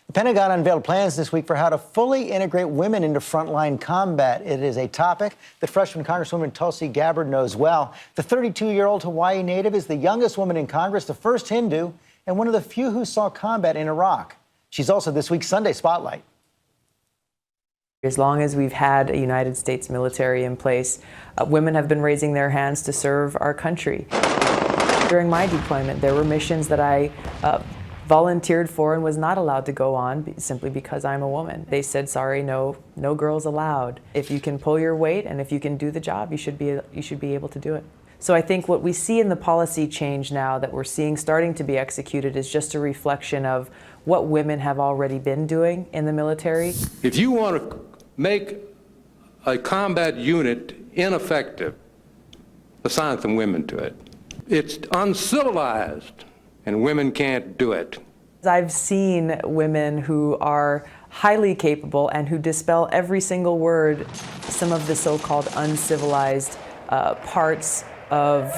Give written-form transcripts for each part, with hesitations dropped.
The Pentagon unveiled plans this week for how to fully integrate women into frontline combat. It is a topic that freshman Congresswoman Tulsi Gabbard knows well. The 32-year-old Hawaii native is the youngest woman in Congress, the first Hindu, and one of the few who saw combat in Iraq. She's also this week's Sunday Spotlight. As long as we've had a United States military in place, women have been raising their hands to serve our country. During my deployment, there were missions that I volunteered for and was not allowed to go on simply because I'm a woman. They said, sorry, no girls allowed. If you can pull your weight and if you can do the job, you should be able to do it. So I think what we see in the policy change now that we're seeing starting to be executed is just a reflection of what women have already been doing in the military. If you want to make a combat unit ineffective, assign some women to it. It's uncivilized, and women can't do it. I've seen women who are highly capable and who dispel every single word, some of the so-called uncivilized parts of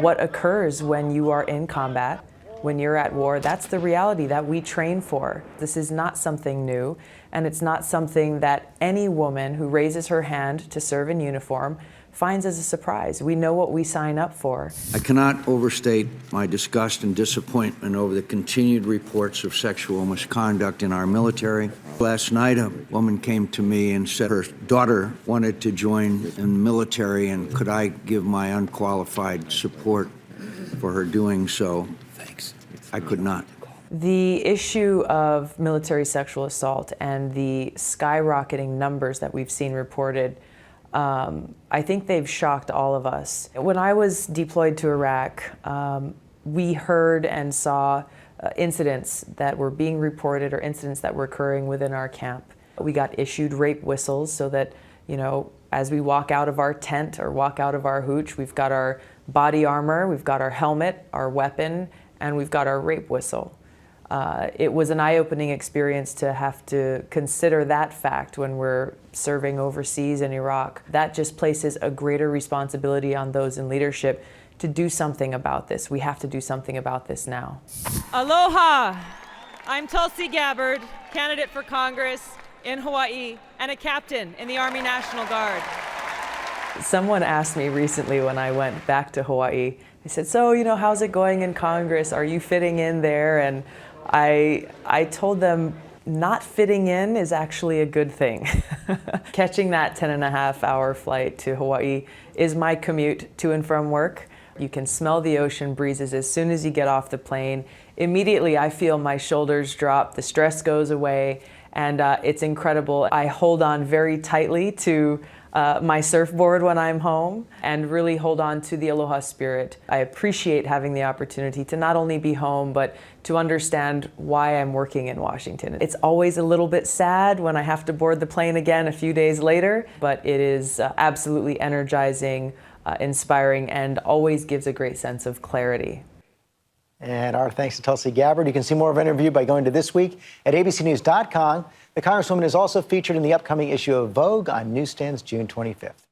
what occurs when you are in combat, when you're at war. That's the reality that we train for. This is not something new, and it's not something that any woman who raises her hand to serve in uniform finds as a surprise. We know what we sign up for. I cannot overstate my disgust and disappointment over the continued reports of sexual misconduct in our military. Last night, a woman came to me and said her daughter wanted to join in the military, and could I give my unqualified support for her doing so? Thanks. I could not. The issue of military sexual assault and the skyrocketing numbers that we've seen reported, I think they've shocked all of us. When I was deployed to Iraq, we heard and saw incidents that were being reported or incidents that were occurring within our camp. We got issued rape whistles so that, as we walk out of our tent or walk out of our hooch, we've got our body armor, we've got our helmet, our weapon, and we've got our rape whistle. It was an eye-opening experience to have to consider that fact when we're serving overseas in Iraq. That just places a greater responsibility on those in leadership to do something about this. We have to do something about this now. Aloha! I'm Tulsi Gabbard, candidate for Congress in Hawaii and a captain in the Army National Guard. Someone asked me recently when I went back to Hawaii, they said, so, how's it going in Congress? Are you fitting in there? And I told them not fitting in is actually a good thing. Catching that 10.5-hour flight to Hawaii is my commute to and from work. You can smell the ocean breezes as soon as you get off the plane. Immediately I feel my shoulders drop, the stress goes away, and it's incredible. I hold on very tightly to my surfboard when I'm home and really hold on to the Aloha spirit. I appreciate having the opportunity to not only be home, but to understand why I'm working in Washington. It's always a little bit sad when I have to board the plane again a few days later, but it is absolutely energizing, inspiring, and always gives a great sense of clarity. And our thanks to Tulsi Gabbard. You can see more of our interview by going to This Week at abcnews.com. The Congresswoman is also featured in the upcoming issue of Vogue on newsstands June 25th.